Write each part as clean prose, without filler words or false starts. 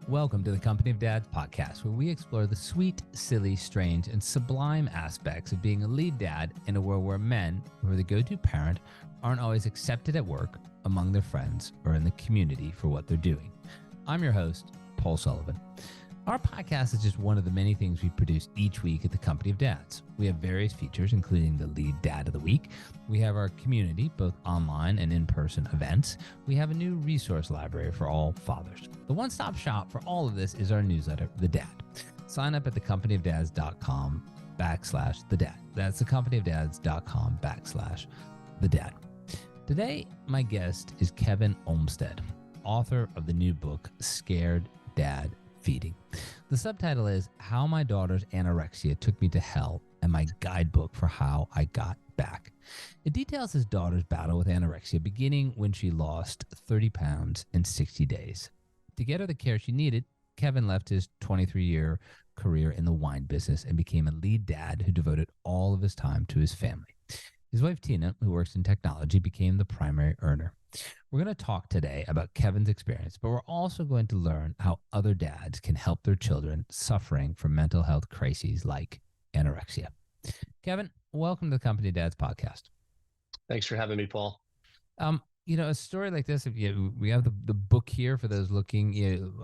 Welcome to the Company of Dads podcast, where we explore the sweet, silly, strange, and sublime aspects of being a lead dad in a world where men, who are the go-to parent, aren't always accepted at work, among their friends, or in the community for what they're doing. I'm your host, Paul Sullivan. Our podcast is just one of the many things we produce each week at the Company of Dads. We have various features, including the Lead Dad of the Week. We have our community, both online and in-person events. We have a new resource library for all fathers. The one-stop shop for all of this is our newsletter, The Dad. Sign up at thecompanyofdads.com/thedad. That's thecompanyofdads.com/thedad. Today, my guest is Kevin Olmsted, author of the new book, Scared Dad Feeding. The subtitle is How My Daughter's Anorexia Took Me to Hell and My Guidebook for How I Got Back. It details his daughter's battle with anorexia, beginning when she lost 30 pounds in 60 days. To get her the care she needed, Kevin left his 23-year career in the wine business and became a lead dad who devoted all of his time to his family. His wife, Tina, who works in technology, became the primary earner. We're going to talk today about Kevin's experience, but we're also going to learn how other dads can help their children suffering from mental health crises like anorexia. Kevin, welcome to the Company Dads podcast. Thanks for having me, Paul. A story like this, we have the book here for those looking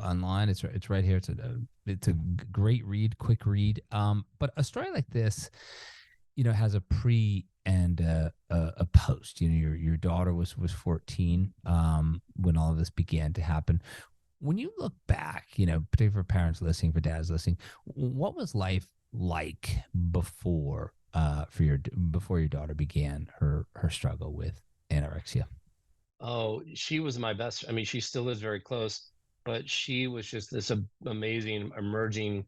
online. It's right here. It's a great read, quick read. But a story like this, has a pre and a post. Your daughter was 14 when all of this began to happen. When you look back, particularly for parents listening, for dads listening, what was life like before your daughter began her struggle with anorexia? Oh, she was my best. She still is very close, but she was just this amazing emerging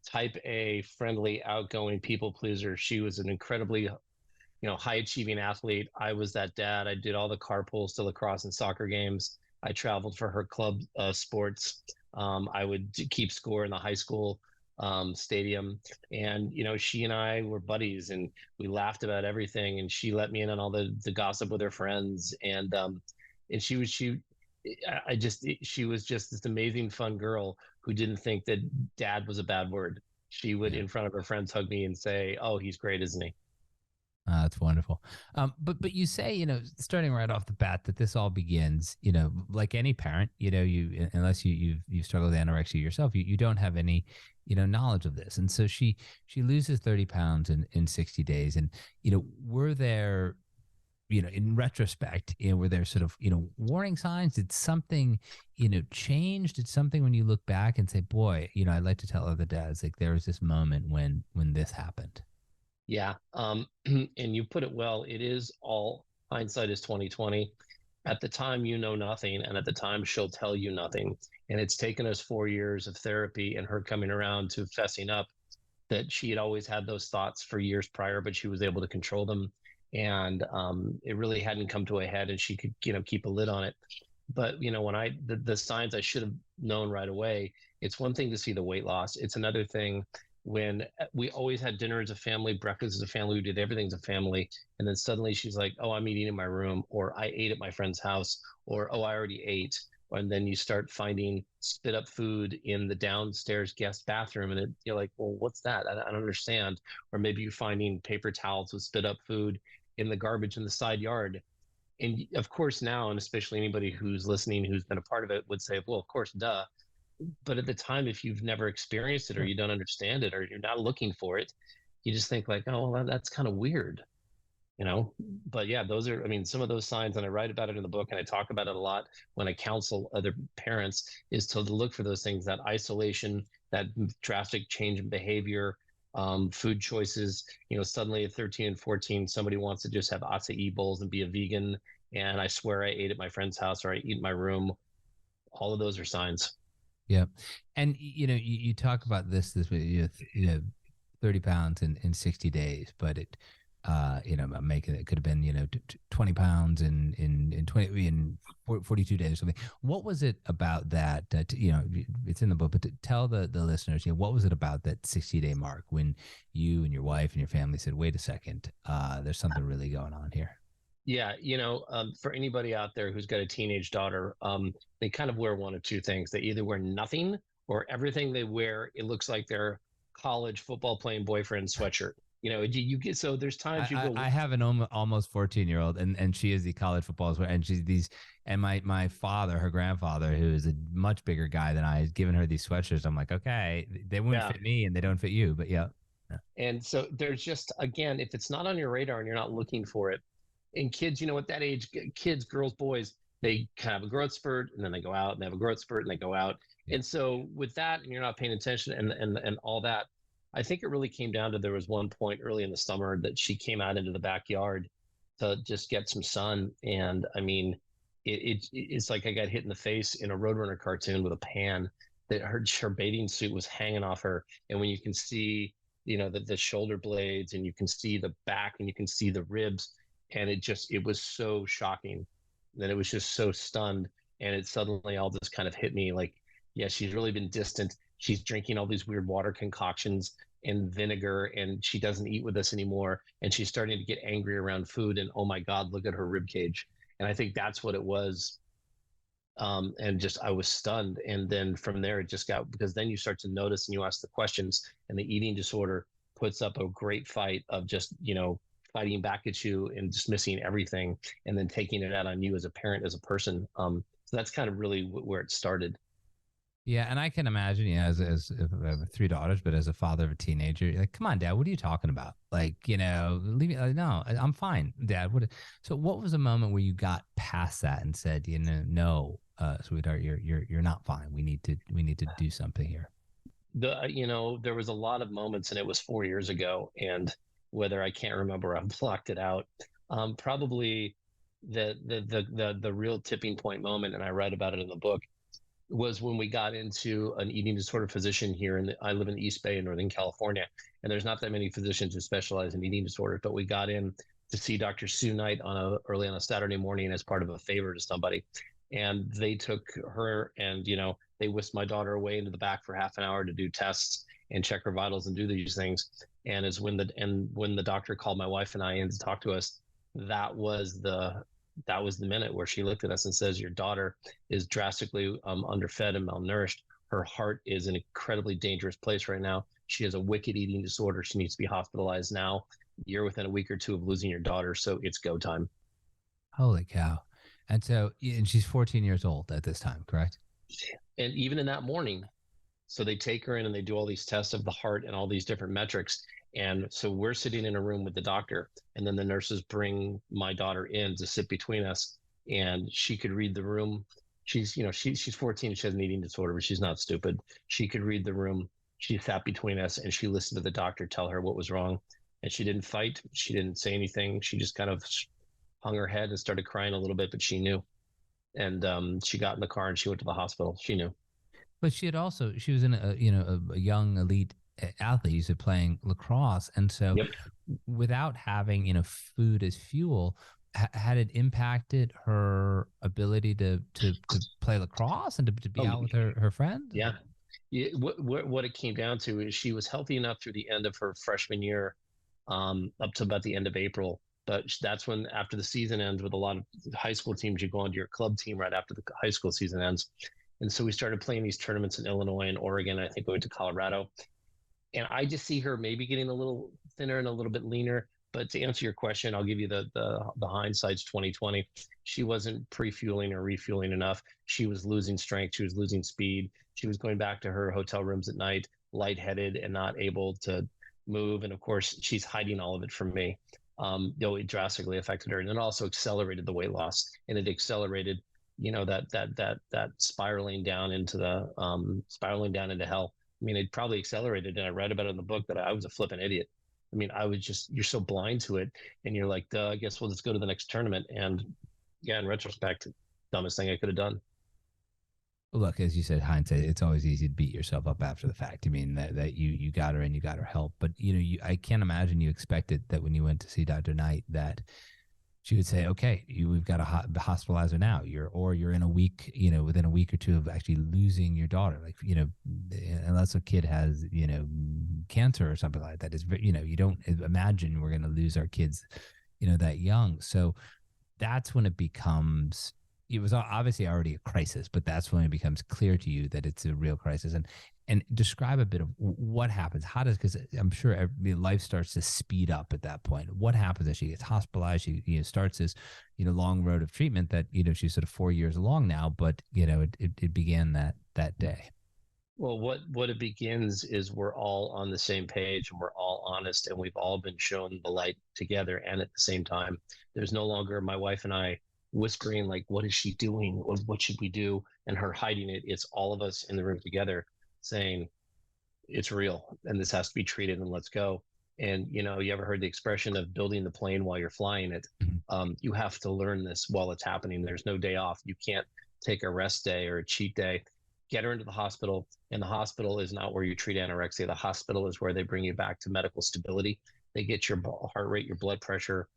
type A, friendly, outgoing people pleaser. She was an incredibly high achieving athlete. I was that dad. I did all the carpools to lacrosse and soccer games. I traveled for her club sports. I would keep score in the high school stadium. And, she and I were buddies and we laughed about everything. And she let me in on all the gossip with her friends. And she was just this amazing, fun girl who didn't think that dad was a bad word. She would, in front of her friends, hug me and say, "Oh, he's great, isn't he?" That's wonderful. But you say, starting right off the bat, that this all begins, like any parent, you unless you've struggled with anorexia yourself, you don't have any, knowledge of this. And so she loses 30 pounds in 60 days. And, were there, in retrospect, were there sort of, warning signs? Did something, change? Did something, when you look back and say, boy, I'd like to tell other dads, like, there was this moment when this happened? Yeah. And you put it well. It is all hindsight is 2020. At the time, nothing. And at the time, she'll tell you nothing. And it's taken us 4 years of therapy and her coming around to fessing up that she had always had those thoughts for years prior, but she was able to control them. And it really hadn't come to a head and she could, keep a lid on it. But, when the signs I should have known right away, it's one thing to see the weight loss. It's another thing when we always had dinner as a family, breakfast as a family, we did everything as a family. And then suddenly she's like, "Oh, I'm eating in my room," or "I ate at my friend's house," or "Oh, I already ate." And then you start finding spit up food in the downstairs guest bathroom. And you're like, "Well, what's that? I don't understand." Or maybe you're finding paper towels with spit up food in the garbage in the side yard. And of course now, and especially anybody who's listening, who's been a part of it would say, "Well, of course, duh." But at the time, if you've never experienced it or you don't understand it or you're not looking for it, you just think like, "Oh, well, that's kind of weird," But yeah, those are, some of those signs, and I write about it in the book and I talk about it a lot when I counsel other parents, is to look for those things, that isolation, that drastic change in behavior, food choices. Suddenly at 13 and 14, somebody wants to just have acai bowls and be a vegan. And I swear I ate at my friend's house or I eat in my room. All of those are signs. Yeah. And, you talk about this 30 pounds in 60 days, but it, I'm making it could have been, 20 pounds in 42 days or something. What was it about that, it's in the book, but to tell the listeners, what was it about that 60-day mark when you and your wife and your family said, wait a second, there's something really going on here? Yeah, for anybody out there who's got a teenage daughter, they kind of wear one of two things. They either wear nothing, or everything they wear, it looks like their college football playing boyfriend sweatshirt. You get, so there's times you I go, have an almost 14-year-old, and she is the college football player, and she's these, and my father, her grandfather, who is a much bigger guy than I, has given her these sweatshirts. I'm like, okay, they wouldn't yeah. fit me and they don't fit you, but yeah. And so there's just, again, if it's not on your radar and you're not looking for it, and kids, at that age, kids, girls, boys, they kind of have a growth spurt and then they go out, and they have a growth spurt and they go out. Yeah. And so with that, and you're not paying attention and all that, I think it really came down to, there was one point early in the summer that she came out into the backyard to just get some sun. And I mean, it's like I got hit in the face in a Roadrunner cartoon with a pan, that her bathing suit was hanging off her. And when you can see, the shoulder blades, and you can see the back, and you can see the ribs, and it was so shocking that it was just so stunned. And it suddenly all just kind of hit me like, yeah, she's really been distant. She's drinking all these weird water concoctions and vinegar, and she doesn't eat with us anymore. And she's starting to get angry around food. And oh my God, look at her rib cage. And I think that's what it was. And just, I was stunned. And then from there, it just got, because then you start to notice and you ask the questions, and the eating disorder puts up a great fight of just, fighting back at you and dismissing everything, and then taking it out on you as a parent, as a person. So that's kind of really where it started. Yeah, and I can imagine, as I have three daughters, but as a father of a teenager, you're like, come on, Dad, what are you talking about? Like, leave me. No, I'm fine, Dad. So, what was the moment where you got past that and said, no, sweetheart, you're not fine. We need to do something here. There was a lot of moments, and it was 4 years ago, and whether I can't remember, I've blocked it out. Probably the real tipping point moment, and I write about it in the book, was when we got into an eating disorder physician here. I live in the East Bay in Northern California, and there's not that many physicians who specialize in eating disorders, but we got in to see Dr. Sue Knight early on a Saturday morning as part of a favor to somebody. And they took her, and, they whisked my daughter away into the back for half an hour to do tests and check her vitals and do these things. And when the doctor called my wife and I in to talk to us, that was the minute where she looked at us and says, your daughter is drastically underfed and malnourished. Her heart is in an incredibly dangerous place right now. She has a wicked eating disorder. She needs to be hospitalized now. You're within a week or two of losing your daughter, so it's go time. Holy cow. And she's 14 years old at this time, correct? And even in that morning, so they take her in and they do all these tests of the heart and all these different metrics. And so we're sitting in a room with the doctor, and then the nurses bring my daughter in to sit between us, and she could read the room. She's 14. She has an eating disorder, but she's not stupid. She could read the room. She sat between us, and she listened to the doctor tell her what was wrong. And she didn't fight. She didn't say anything. She just kind of hung her head and started crying a little bit, but she knew. And she got in the car and she went to the hospital. She knew. But she was in a young elite athlete. She's playing lacrosse, and so Yep. without having food as fuel, had it impacted her ability to play lacrosse and to be out with her friends? Yeah. What it came down to is she was healthy enough through the end of her freshman year, up to about the end of April. But that's when, after the season ends, with a lot of high school teams, you go onto your club team right after the high school season ends. And so we started playing these tournaments in Illinois and Oregon. I think we went to Colorado. And I just see her maybe getting a little thinner and a little bit leaner. But to answer your question, I'll give you the hindsight's 2020. She wasn't pre-fueling or refueling enough. She was losing strength. She was losing speed. She was going back to her hotel rooms at night, lightheaded and not able to move. And of course, she's hiding all of it from me. It drastically affected her, and it also accelerated the weight loss, and it accelerated that spiraling down into hell. I mean, it probably accelerated, and I read about it in the book, that I was a flipping idiot. I mean, you're so blind to it, and you're like, duh, I guess we'll just go to the next tournament. And yeah, in retrospect, dumbest thing I could have done. Look, as you said, hindsight, it's always easy to beat yourself up after the fact. I mean, that you got her and you got her help, but I can't imagine you expected that when you went to see Dr. Knight that she would say, okay, we've got to hospitalize her now. You're in a week, within a week or two of actually losing your daughter. Like, unless a kid has, cancer or something like that, is, you don't imagine we're going to lose our kids, that young. So that's when it was obviously already a crisis, but that's when it becomes clear to you that it's a real crisis. And describe a bit of what happens. How does, because I'm sure life starts to speed up at that point. What happens as she gets hospitalized? She starts this long road of treatment that she's sort of 4 years along now, but it began that day. Well, what it begins is we're all on the same page and we're all honest and we've all been shown the light together. And at the same time, there's no longer my wife and I whispering like, what is she doing? What should we do? And her hiding it. It's all of us in the room together saying it's real and this has to be treated and let's go. And you ever heard the expression of building the plane while you're flying it? You have to learn this while it's happening. There's no day off. You can't take a rest day or a cheat day. Get her into the hospital, and the hospital is not where you treat anorexia. The hospital is where they bring you back to medical stability. They get your heart rate, your blood pressure.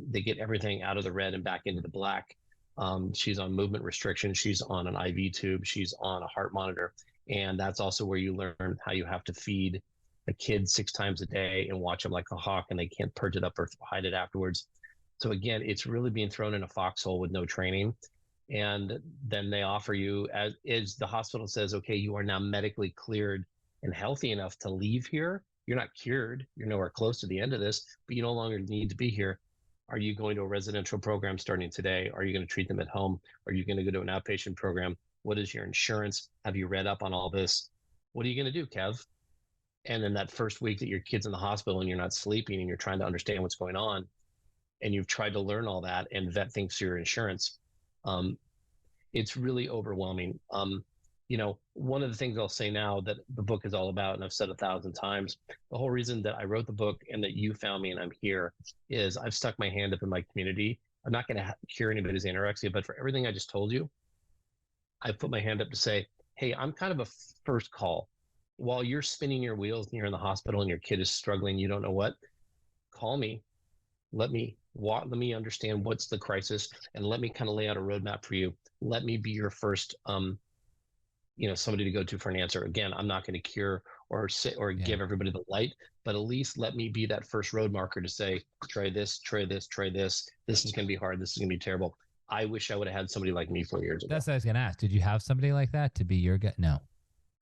They get everything out of the red and back into the black. She's on movement restriction. She's on an IV tube. She's on a heart monitor. And that's also where you learn how you have to feed a kid 6 times a day and watch them like a hawk, and they can't purge it up or hide it afterwards. So again, it's really being thrown in a foxhole with no training. And then they offer you, as the hospital says, okay, you are now medically cleared and healthy enough to leave here. You're not cured. You're nowhere close to the end of this, but you no longer need to be here. Are you going to a residential program starting today? Are you going to treat them at home? Are you going to go to an outpatient program? What is your insurance? Have you read up on all this? What are you going to do, Kev? And then that first week that your kid's in the hospital and you're not sleeping and you're trying to understand what's going on, and you've tried to learn all that, and vet thinks your insurance, it's really overwhelming. One of the things I'll say now that the book is all about, and I've said 1,000 times, the whole reason that I wrote the book and that you found me and I'm here is I've stuck my hand up in my community. I'm not going to cure anybody's anorexia, but for everything I just told you, I put my hand up to say, hey, I'm kind of a first call. While you're spinning your wheels and you're in the hospital and your kid is struggling, you don't know what, call me. Let me understand what's the crisis, and let me kind of lay out a roadmap for you. Let me be your first, somebody to go to for an answer. Again, I'm not going to cure or give everybody the light, but at least let me be that first road marker to say, try this, try this, try this. This is going to be hard. This is going to be terrible. I wish I would have had somebody like me 4 years ago. That's what I was going to ask. Did you have somebody like that to be your guy? No.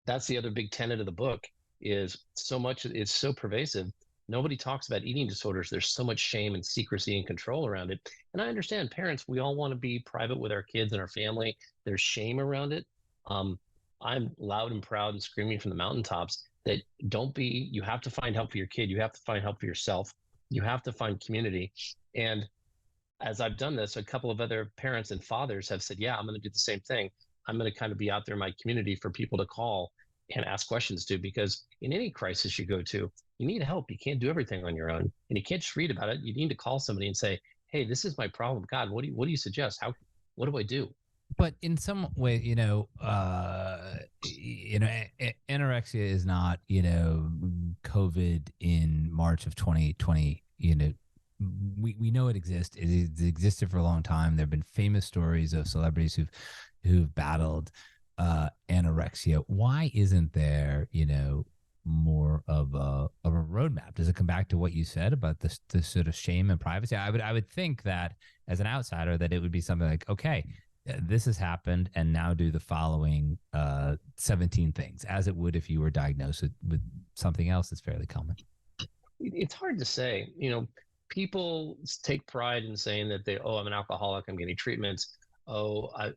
That's the other big tenet of the book, is so much, it's so pervasive. Nobody talks about eating disorders. There's so much shame and secrecy and control around it. And I understand parents, we all want to be private with our kids and our family. There's shame around it. I'm loud and proud and screaming from the mountaintops that you have to find help for your kid. You have to find help for yourself. You have to find community. And as I've done this, a couple of other parents and fathers have said, yeah, I'm going to do the same thing. I'm going to kind of be out there in my community for people to call and ask questions to, because in any crisis you go to, you need help. You can't do everything on your own, and you can't just read about it. You need to call somebody and say, hey, this is my problem. God, what do you suggest? What do I do? But in some way, anorexia is not, COVID in March of 2020. We know it exists. It's existed for a long time. There have been famous stories of celebrities who've battled anorexia. Why isn't there, more of a roadmap? Does it come back to what you said about this sort of shame and privacy? I would think that as an outsider that it would be something like, okay, this has happened, and now do the following 17 things, as it would if you were diagnosed with something else that's fairly common. It's hard to say. People take pride in saying that I'm an alcoholic, I'm getting treatments. If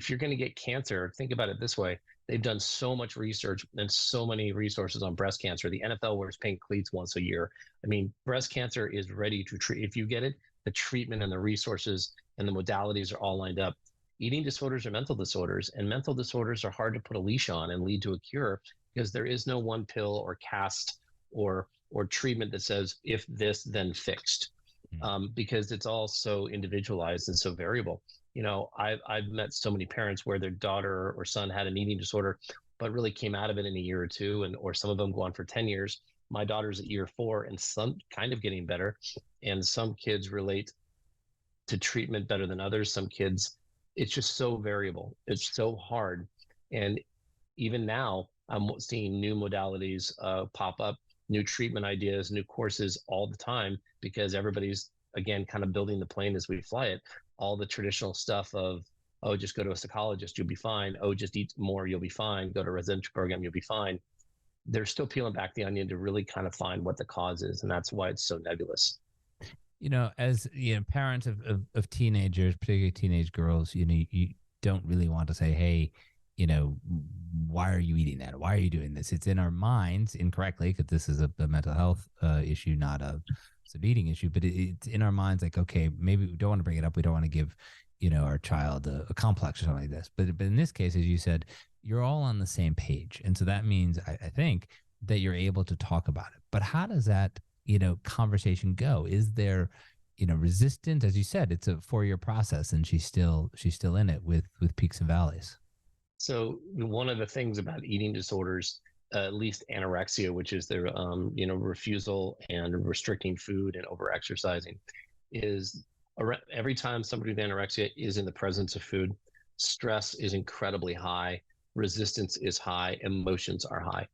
you're going to get cancer, think about it this way. They've done so much research and so many resources on breast cancer. The NFL wears pink cleats once a year. I mean, breast cancer is ready to treat. If you get it, the treatment and the resources and the modalities are all lined up. Eating disorders are mental disorders, and mental disorders are hard to put a leash on and lead to a cure, because there is no one pill or cast or treatment that says if this, then fixed, because it's all so individualized and so variable. I've met so many parents where their daughter or son had an eating disorder, but really came out of it in a year or two, or some of them go on for 10 years. My daughter's at year 4 and some kind of getting better. And some kids relate to treatment better than others. Some kids, it's just so variable. It's so hard. And even now I'm seeing new modalities pop up, new treatment ideas, new courses all the time, because everybody's again, kind of building the plane as we fly it. All the traditional stuff of, oh, just go to a psychologist, you'll be fine. Oh, just eat more, you'll be fine. Go to a residential program, you'll be fine. They're still peeling back the onion to really kind of find what the cause is, and that's why it's so nebulous. As parents of teenagers, particularly teenage girls, you don't really want to say, hey, why are you eating that? Why are you doing this? It's in our minds incorrectly, because this is a mental health issue, not a eating issue, but it's in our minds like, okay, maybe we don't want to bring it up. We don't want to give, our child a complex or something like this. But in this case, as you said, you're all on the same page. And so that means, I think, that you're able to talk about it. But how does that, conversation go? Is there, resistance? As you said, it's a 4-year process, and she's still in it with peaks and valleys. So one of the things about eating disorders, at least anorexia, which is their, refusal and restricting food and overexercising, is every time somebody with anorexia is in the presence of food, stress is incredibly high, resistance is high, emotions are high.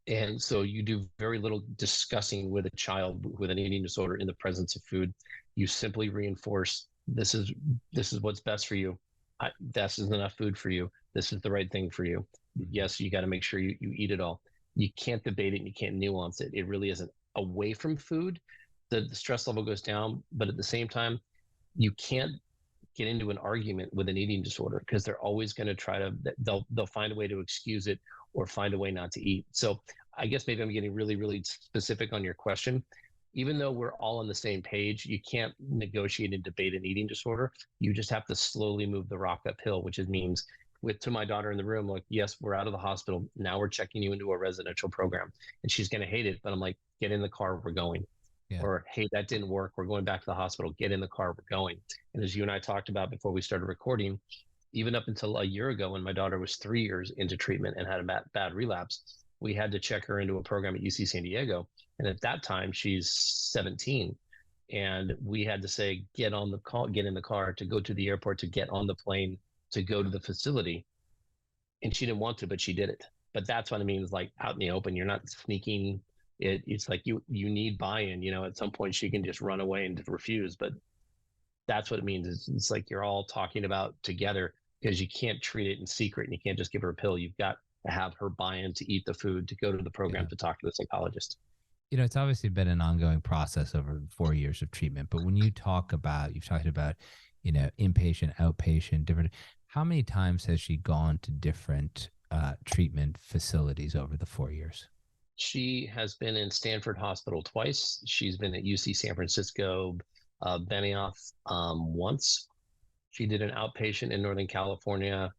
And so you do very little discussing with a child with an eating disorder in the presence of food. You simply reinforce, this is what's best for you. This is enough food for you. This is the right thing for you. Yes, you got to make sure you eat it all. You can't debate it and you can't nuance it. It really isn't away from food. The stress level goes down, but at the same time, you can't get into an argument with an eating disorder, because they're always going to try to, they'll find a way to excuse it or find a way not to eat. So I guess maybe I'm getting really, really specific on your question. Even though we're all on the same page, you can't negotiate and debate an eating disorder. You just have to slowly move the rock uphill, which means to my daughter in the room, like, yes, we're out of the hospital. Now we're checking you into a residential program, and she's going to hate it. But I'm like, get in the car, we're going. Yeah. Or, hey, that didn't work, we're going back to the hospital, get in the car, we're going. And as you and I talked about before we started recording, even up until a year ago, when my daughter was 3 years into treatment and had a bad relapse, we had to check her into a program at UC San Diego. And at that time, she's 17. And we had to say, get in the car to go to the airport, to get on the plane, to go to the facility. And she didn't want to, but she did it. But that's what it means, like, out in the open. You're not sneaking. It's like you need buy-in. At some point she can just run away and refuse. But that's what it means. It's like you're all talking about together, because you can't treat it in secret, and you can't just give her a pill. You've got to have her buy-in to eat the food, to go to the program, to talk to the psychologist. It's obviously been an ongoing process over 4 years of treatment. But when you've talked about, inpatient, outpatient, different, how many times has she gone to different treatment facilities over the 4 years? She has been in Stanford Hospital twice. She's been at UC San Francisco, Benioff once. She did an outpatient in Northern California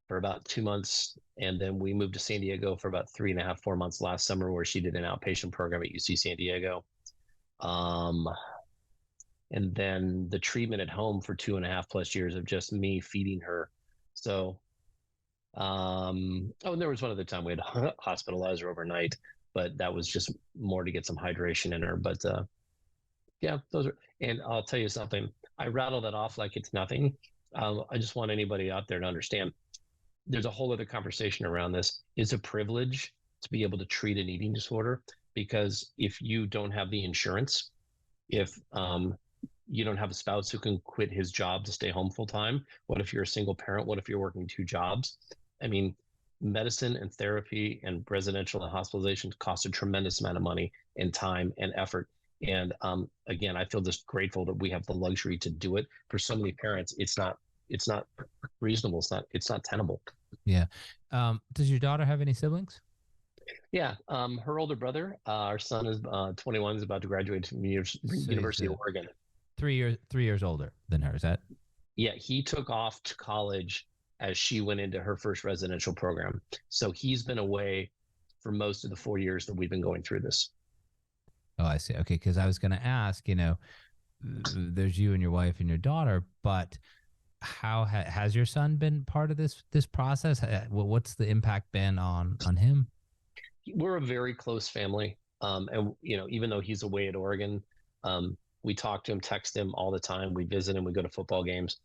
for about 2 months. And then we moved to San Diego for about 3.5, 4 months last summer, where she did an outpatient program at UC San Diego. And then the treatment at home for 2.5+ years of just me feeding her. So, and there was one other time we had to hospitalize her overnight, but that was just more to get some hydration in her. But yeah, those are, and I'll tell you something, I rattle that off like it's nothing. I just want anybody out there to understand, there's a whole other conversation around this. It's a privilege to be able to treat an eating disorder, because if you don't have the insurance, if you don't have a spouse who can quit his job to stay home full time, what if you're a single parent? What if you're working 2 jobs? I mean, medicine and therapy and residential and hospitalization cost a tremendous amount of money and time and effort. And again, I feel just grateful that we have the luxury to do it. For so many parents, it's not reasonable. It's not tenable. Yeah. Does your daughter have any siblings? Yeah. Her older brother, our son is 21, is about to graduate from University of Oregon. 3 years older than her, is that? Yeah. He took off to college as she went into her first residential program. So he's been away for most of the 4 years that we've been going through this. Oh, I see. Okay. Because I was going to ask, there's you and your wife and your daughter, but how has your son been part of this process? What's the impact been on him? We're a very close family. And, even though he's away at Oregon, we talk to him, text him all the time. We visit him. We go to football games.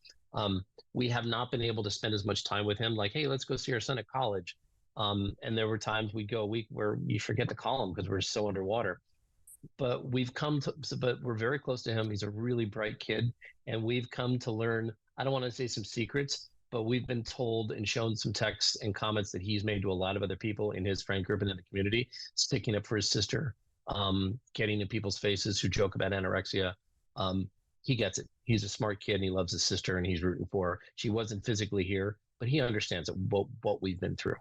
We have not been able to spend as much time with him. Like, hey, let's go see our son at college. And there were times we'd go a week where you forget to call him because we're so underwater. but but we're very close to him. He's a really bright kid, and we've come to learn, I don't want to say some secrets, but we've been told and shown some texts and comments that he's made to a lot of other people in his friend group and in the community, sticking up for his sister, getting in people's faces who joke about anorexia. He gets it. He's a smart kid and he loves his sister and he's rooting for her. She wasn't physically here, but he understands what we've been through.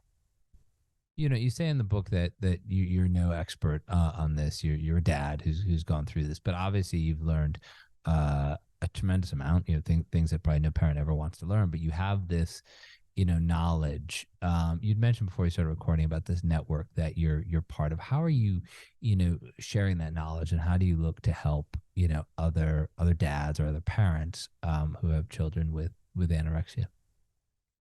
You say in the book that you're no expert on this. You're a dad who's gone through this, but obviously you've learned a tremendous amount. Things that probably no parent ever wants to learn. But you have this, knowledge. You'd mentioned before you started recording about this network that you're part of. How are you, sharing that knowledge, and how do you look to help, other dads or other parents who have children with anorexia?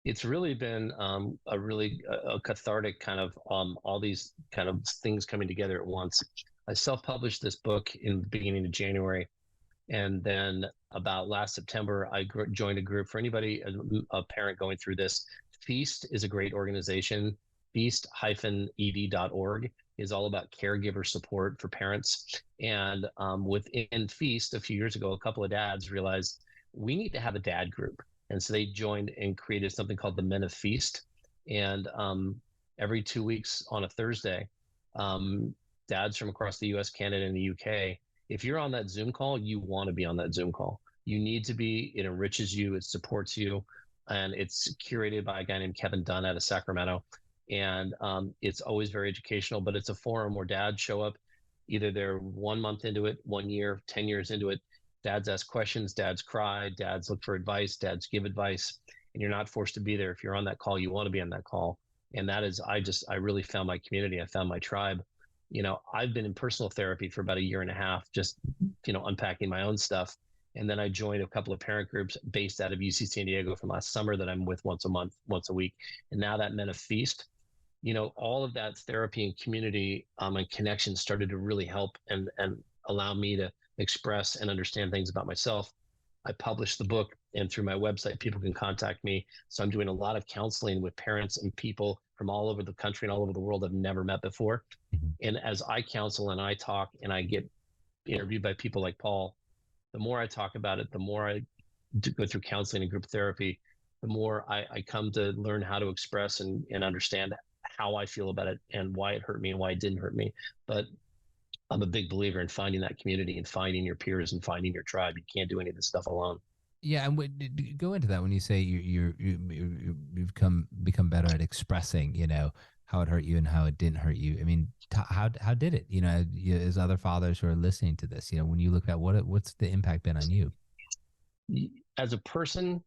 It's really been a cathartic kind of all these kind of things coming together at once. I self-published this book in the beginning of January, and then about last September, I joined a group. For anybody, a parent going through this, Feast is a great organization. Feast-ed.org is all about caregiver support for parents. And within Feast, a few years ago, a couple of dads realized we need to have a dad group. And so they joined and created something called the Men of Feast. And every 2 weeks on a Thursday, dads from across the US, Canada, and the UK, if you're on that Zoom call, you want to be on that Zoom call. You need to be. It enriches you. It supports you. And it's curated by a guy named Kevin Dunn out of Sacramento. And it's always very educational, but it's a forum where dads show up. Either they're 1 month into it, 1 year, 10 years into it. Dads ask questions, dads cry, dads look for advice, dads give advice, and you're not forced to be there. If you're on that call, you want to be on that call. And that is, I really found my community. I found my tribe. I've been in personal therapy for about 1.5 years, just, unpacking my own stuff. And then I joined a couple of parent groups based out of UC San Diego from last summer that I'm with once a month, once a week. And now that Men of Feast, all of that therapy and community and connection started to really help and allow me to express and understand things about myself. I published the book, and through my website, people can contact me. So I'm doing a lot of counseling with parents and people from all over the country and all over the world I've never met before. Mm-hmm. And as I counsel and I talk and I get interviewed by people like Paul, the more I talk about it, the more I go through counseling and group therapy, the more I come to learn how to express and understand how I feel about it and why it hurt me and why it didn't hurt me. But I'm a big believer in finding that community and finding your peers and finding your tribe. You can't do any of this stuff alone. Yeah, and go into that when you say you've become better at expressing, how it hurt you and how it didn't hurt you. I mean, how did it? As other fathers who are listening to this, when you look at what's the impact been on you? As a person,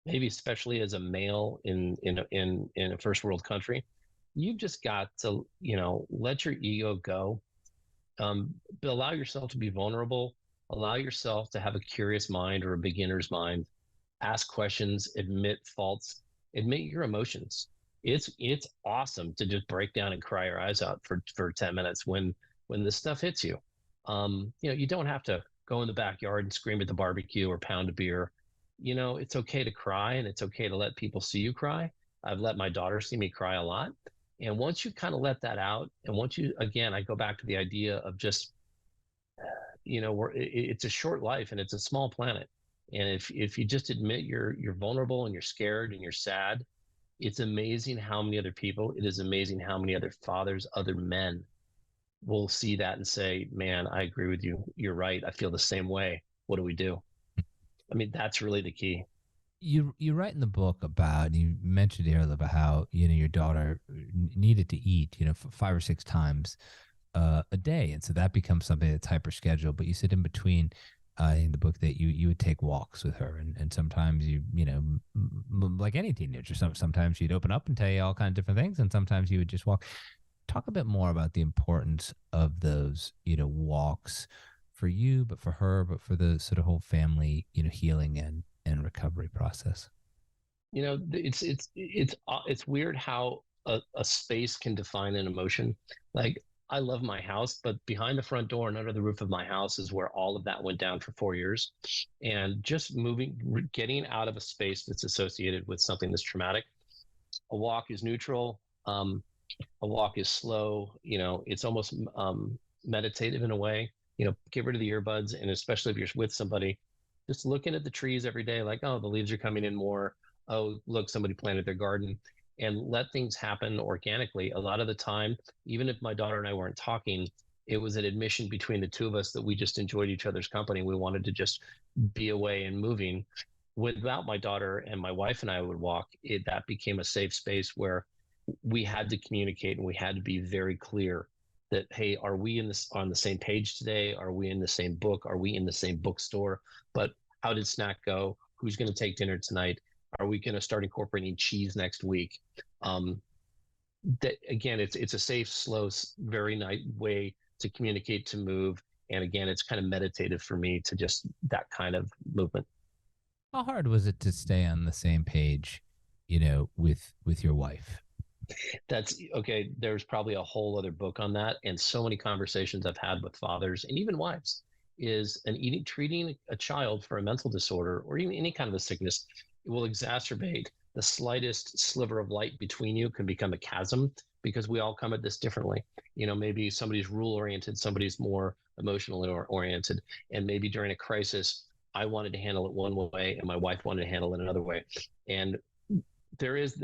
maybe especially as a male in a first world country, you've just got to let your ego go. Allow yourself to be vulnerable. Allow yourself to have a curious mind or a beginner's mind. Ask questions. Admit faults. Admit your emotions. It's awesome to just break down and cry your eyes out for 10 minutes when this stuff hits you. You don't have to go in the backyard and scream at the barbecue or pound a beer. It's okay to cry, and it's okay to let people see you cry. I've let my daughter see me cry a lot. And once you kind of let that out, and once you, again, I go back to the idea of just, it's a short life and it's a small planet. And if you just admit you're vulnerable and you're scared and you're sad, it's amazing how many other people, it is amazing how many other fathers, other men will see that and say, man, I agree with you. You're right. I feel the same way. What do we do? I mean, that's really the key. You write in the book about, you mentioned earlier about how your daughter needed to eat 5 or 6 times a day, and so that becomes something that's hyper scheduled. But you said in between in the book that you would take walks with her, and sometimes like any teenager, sometimes you'd open up and tell you all kinds of different things, and sometimes you would just walk. Talk a bit more about the importance of those walks for you, but for her, but for the sort of whole family healing and recovery process. It's weird how a space can define an emotion. Like, I love my house, but behind the front door and under the roof of my house is where all of that went down for 4 years. And just getting out of a space that's associated with something that's traumatic. A walk is neutral. A walk is slow. It's almost meditative in a way. Get rid of the earbuds, and especially if you're with somebody, just looking at the trees every day, like, oh, the leaves are coming in more. Oh, look, somebody planted their garden, and let things happen organically. A lot of the time, even if my daughter and I weren't talking, it was an admission between the two of us that we just enjoyed each other's company. We wanted to just be away and moving. Without my daughter, and my wife and I would walk, that became a safe space where we had to communicate, and we had to be very clear that, hey, are we on the same page today? Are we in the same book? Are we in the same bookstore? But how did snack go? Who's going to take dinner tonight? Are we going to start incorporating cheese next week? That again, it's a safe, slow, very nice way to communicate, to move. And again, it's kind of meditative for me to just that kind of movement. How hard was it to stay on the same page, with your wife? That's okay. There's probably a whole other book on that, and so many conversations I've had with fathers and even wives is treating a child for a mental disorder or even any kind of a sickness. It will exacerbate the slightest sliver of light between you can become a chasm, because we all come at this differently. Maybe somebody's rule oriented, somebody's more emotionally oriented, and maybe during a crisis, I wanted to handle it one way and my wife wanted to handle it another way. And there is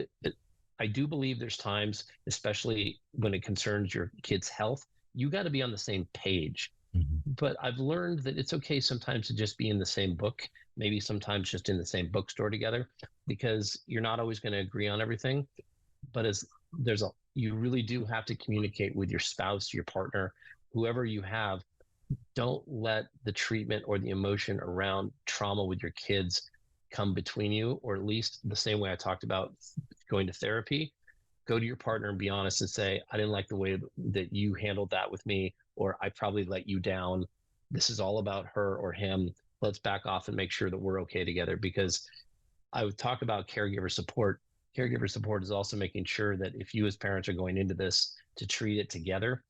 I do believe there's times, especially when it concerns your kid's health, you got to be on the same page. Mm-hmm. But I've learned that it's okay sometimes to just be in the same book, maybe sometimes just in the same bookstore together, because you're not always going to agree on everything. But you really do have to communicate with your spouse, your partner, whoever you have. Don't let the treatment or the emotion around trauma with your kids come between you, or at least the same way I talked about going to therapy. Go to your partner and be honest and say, I didn't like the way that you handled that with me, or I probably let you down. This is all about her or him. Let's back off and make sure that we're okay together. Because I would talk about caregiver support. Caregiver support is also making sure that if you as parents are going into this to treat it together,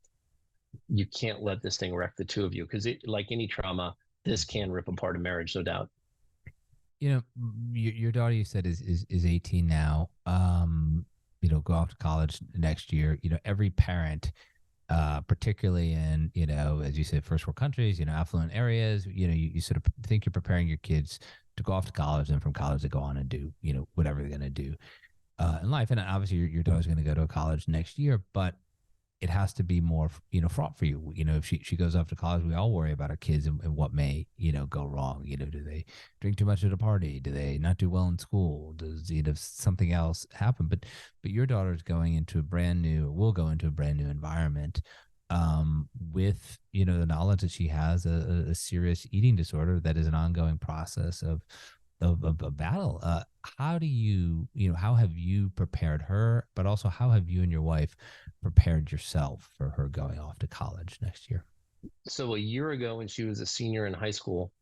you can't let this thing wreck the two of you, because like any trauma, this can rip apart a marriage, no doubt. Your daughter, you said, is 18 now. Go off to college next year. Every parent, particularly in, as you said, first world countries, affluent areas, you sort of think you're preparing your kids to go off to college, and from college to go on and do, whatever they're going to do in life. And obviously your daughter's going to go to college next year, but it has to be more, fraught for you. If she goes off to college, we all worry about our kids and what may, go wrong. Do they drink too much at a party? Do they not do well in school? Does, something else happen? But your daughter's going into will go into a brand new environment, with, the knowledge that she has a serious eating disorder that is an ongoing process of a battle. How do how have you prepared her, but also how have you and your wife prepared yourself for her going off to college next year? So a year ago, when she was a senior in high school,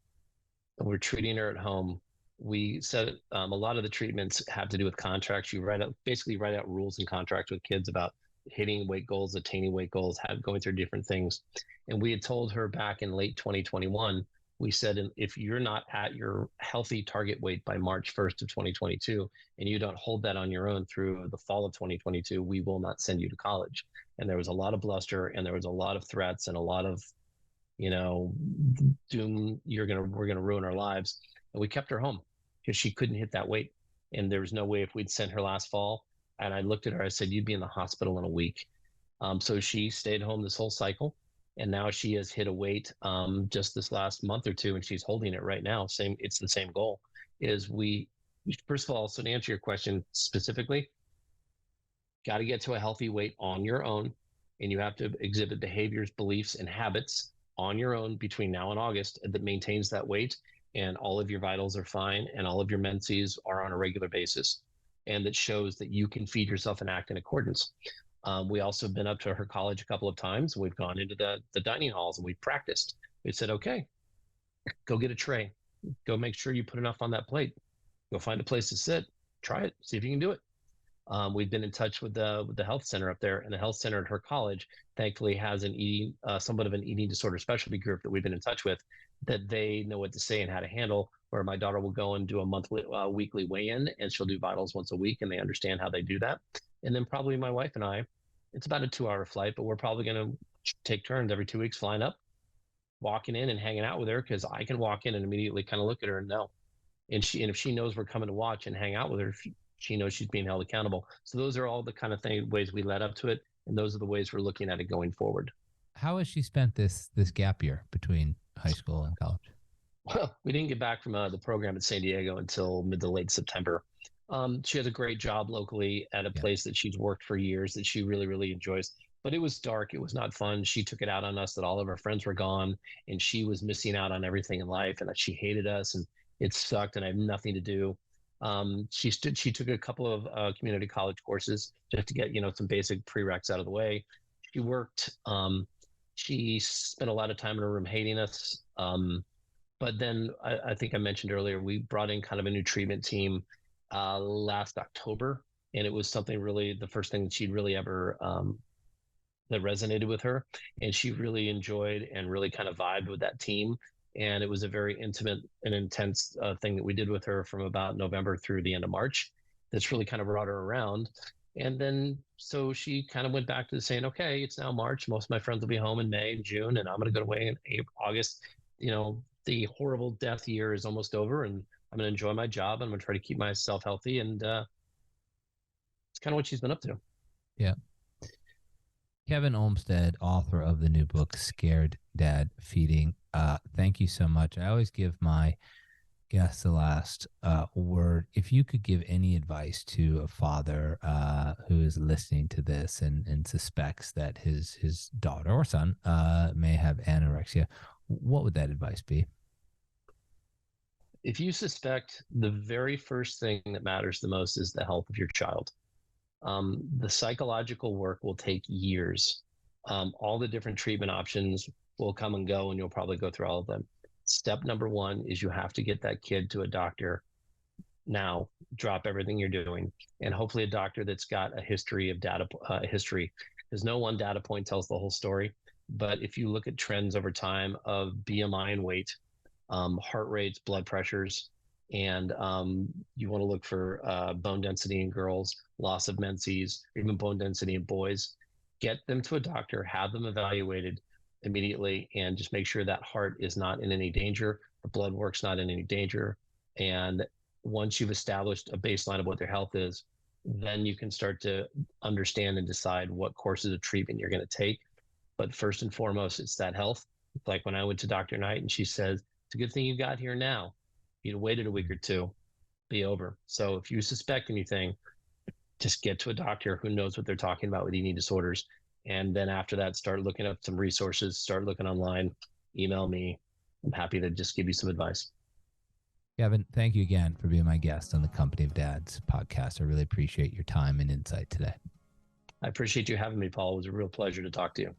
and we're treating her at home, we said a lot of the treatments have to do with contracts. You basically write out rules and contracts with kids about hitting weight goals, attaining weight goals, going through different things. And we had told her back in late 2021, we said, if you're not at your healthy target weight by March 1st of 2022, and you don't hold that on your own through the fall of 2022, we will not send you to college. And there was a lot of bluster, and there was a lot of threats, and a lot of, doom, we're going to ruin our lives. And we kept her home because she couldn't hit that weight. And there was no way, if we'd sent her last fall, and I looked at her, I said, you'd be in the hospital in a week. So she stayed home this whole cycle. And now she has hit a weight just this last month or two, and she's holding it right now. It's the same goal. First of all, so to answer your question specifically, got to get to a healthy weight on your own, and you have to exhibit behaviors, beliefs, and habits on your own between now and August that maintains that weight, and all of your vitals are fine, and all of your menses are on a regular basis, and that shows that you can feed yourself and act in accordance. We also been up to her college a couple of times. We've gone into the dining halls and we've practiced. We said, okay, go get a tray. Go make sure you put enough on that plate. Go find a place to sit. Try it. See if you can do it. We've been in touch with the health center up there, and the health center at her college thankfully has somewhat of an eating disorder specialty group that we've been in touch with, that they know what to say and how to handle, where my daughter will go and do a weekly weigh-in, and she'll do vitals once a week, and they understand how they do that. And then probably my wife and I, it's about a 2-hour flight, but we're probably going to take turns every 2 weeks flying up, walking in and hanging out with her, because I can walk in and immediately kind of look at her and know. And if she knows we're coming to watch and hang out with her, she knows she's being held accountable. So those are all the kind of ways we led up to it, and those are the ways we're looking at it going forward. How has she spent this gap year between high school and college? Well, we didn't get back from the program at San Diego until mid to late September. She has a great job locally at a place that she's worked for years that she really, really enjoys. But it was dark. It was not fun. She took it out on us that all of our friends were gone and she was missing out on everything in life, and that she hated us and it sucked and I have nothing to do. She took a couple of community college courses just to get, some basic prereqs out of the way. She worked. She spent a lot of time in her room hating us. But then I think I mentioned earlier, we brought in kind of a new treatment team last October, and it was something really, the first thing that she'd really ever that resonated with her, and she really enjoyed and really kind of vibed with that team. And it was a very intimate and intense thing that we did with her from about November through the end of March. That's really kind of brought her around. And then so she kind of went back to saying, okay, it's now March. Most of my friends will be home in May and June, and I'm going to go away in August. The horrible death year is almost over, and I'm going to enjoy my job. I'm going to try to keep myself healthy. And it's kind of what she's been up to. Yeah. Kevin Olmsted, author of the new book, Scared Dad Feeding. Thank you so much. I always give my guests the last word. If you could give any advice to a father who is listening to this and suspects that his daughter or son may have anorexia, what would that advice be? If you suspect, the very first thing that matters the most is the health of your child. The psychological work will take years. All the different treatment options will come and go, and you'll probably go through all of them. Step number one is you have to get that kid to a doctor now. Drop everything you're doing, and hopefully a doctor that's got a history of history, because no one data point tells the whole story. But if you look at trends over time of BMI and weight, heart rates, blood pressures, and you want to look for bone density in girls, loss of menses, even bone density in boys, get them to a doctor, have them evaluated immediately, and just make sure that heart is not in any danger, the blood work's not in any danger. And once you've established a baseline of what their health is, then you can start to understand and decide what courses of treatment you're going to take. But first and foremost, it's that health. It's like when I went to Dr. Knight and she says, it's a good thing you got here now. If you'd waited a week or two, be over. So if you suspect anything, just get to a doctor who knows what they're talking about with eating disorders. And then after that, start looking up some resources, start looking online, email me. I'm happy to just give you some advice. Kevin, thank you again for being my guest on the Company of Dads podcast. I really appreciate your time and insight today. I appreciate you having me, Paul. It was a real pleasure to talk to you.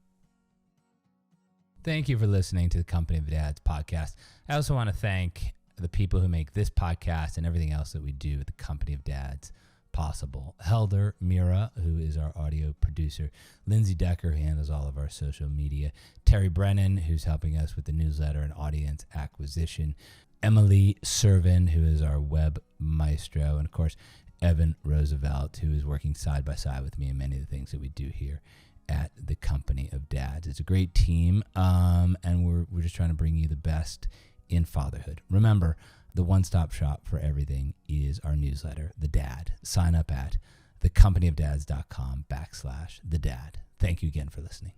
Thank you for listening to the Company of Dads podcast. I also want to thank the people who make this podcast and everything else that we do at the Company of Dads possible. Helder Mira, who is our audio producer. Lindsay Decker, who handles all of our social media. Terry Brennan, who's helping us with the newsletter and audience acquisition. Emily Servin, who is our web maestro. And of course, Evan Roosevelt, who is working side by side with me in many of the things that we do here at the Company of Dads. It's a great team, and we're just trying to bring you the best in fatherhood. Remember, the one-stop shop for everything is our newsletter, The Dad. Sign up at thecompanyofdads.com/thedad. Thank you again for listening.